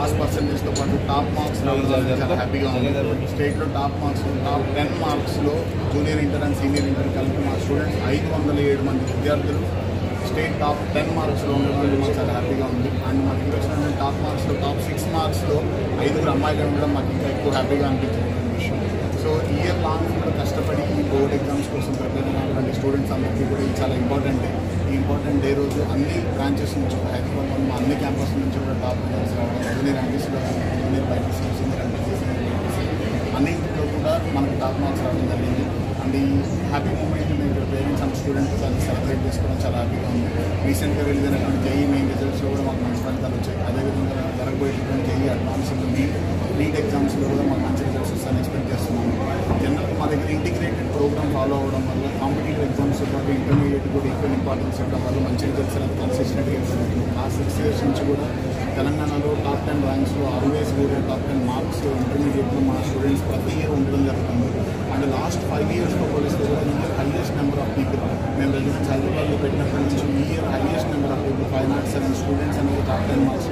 Pass పర్సెంటేజ్తో పాటు top marks రావడం చాలా హ్యాపీగా ఉంది. స్టేట్లో టాప్ మార్క్స్ టాప్ 10 మార్క్స్లో junior inter and senior inter కలిపి మా స్టూడెంట్స్ 507 మంది విద్యార్థులు స్టేట్ టాప్ 10 మార్క్స్లో ఉండడం మాకు చాలా హ్యాపీగా ఉంది. అండ్ మాకు ఇంకా టాప్ మార్క్స్లో టాప్ 6 మార్క్స్లో 5 అమ్మాయిలు ఉండడం మాకు ఇంకా ఎక్కువ హ్యాపీగా అనిపించింది విషయం. సో ఇయర్ లాంగ్ కూడా కష్టపడి ఈ బోర్డ్ ఎగ్జామ్స్ కోసం ప్రిపేర్ అయినటువంటి స్టూడెంట్స్ అందరికీ కూడా ఇది చాలా ఇంపార్టెంట్ డే. ఈ ఇంపార్టెంట్ డే రోజు అన్ని బ్రాంచెస్ నుంచి హైదరాబాద్ మా అన్ని క్యాంపస్ నుంచి కూడా టాప్ రిజల్ట్స్ రావడం, జూనియర్ యాంటీసీలో జూనియర్ బైపీసీ, సీనియర్ యాంటీసీ, అన్నింటిలో కూడా మనకు టాప్ మార్క్స్ రావడం జరిగింది. అండ్ ఈ హ్యాపీ మూమెంట్ మేము పేరెంట్స్ అండ్ స్టూడెంట్స్ దాన్ని సెలబ్రేట్ చేసుకోవడం చాలా హ్యాపీగా ఉంది. రీసెంట్గా వెళ్ళినటువంటి జేఈ మెయిన్ రిజల్ట్స్లో కూడా మాకు మంచి ఫలితాలు వచ్చాయి. అదేవిధంగా జరగబోయేటువంటి జేఈ అడ్వాన్స్ నీట్ ఎగ్జామ్స్లో కూడా మాకు మంచి రిజల్ట్స్ వస్తాయని ఎక్స్పెక్ట్ చేస్తున్నాము. జనరల్గా మా దగ్గర ఇంటిగ్రేటెడ్ ప్రోగ్రామ్ ఫాలో అవ్వడం వల్ల కాంపిటేటివ్ ఎగ్జామ్స్ పాటు ఇంటర్మీడియట్ కూడా ఈక్వల్ ఇంపార్టెన్స్ ఇవ్వడం వల్ల మంచి రిజల్ట్స్ అనేది కన్సిస్టెంట్గా ఇవ్వడం. లాస్ట్ 6 years నుంచి కూడా తెలంగాణలో టాప్ 10 ర్యాంక్స్లో ఆల్వేస్ కూడా టాప్ 10 మార్క్స్ ఇంటర్మీడియట్లో మా స్టూడెంట్స్ ప్రతి ఇయర్ ఉండడం జరుగుతుంది. అండ్ లాస్ట్ 5 yearsతో పోలిస్తే కూడా హైయెస్ట్ నెంబర్ ఆఫ్ పీపుల్ మేము రెసిడెన్స్ హైదరాబాద్లో పెట్టినప్పటి నుంచి ఈ year highest number of people 507 students అనేది టాప్ 10 మార్క్స్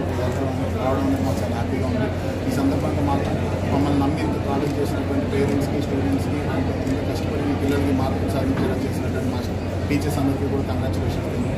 రావడం అనేది మాకు చాలా హ్యాపీగా ఉంది. ఈ సందర్భంగా మాత్రం మమ్మల్ని నమ్మి ఇంత కాలేజ్ చేసినటువంటి పేరెంట్స్కి, స్టూడెంట్స్కి అండ్ ఇంత కష్టపడి మీ పిల్లలకి మార్కులు సాధించేలా చేసినటువంటి మా టీచర్స్ అందరికీ కూడా కంగ్రాచులేషన్స్.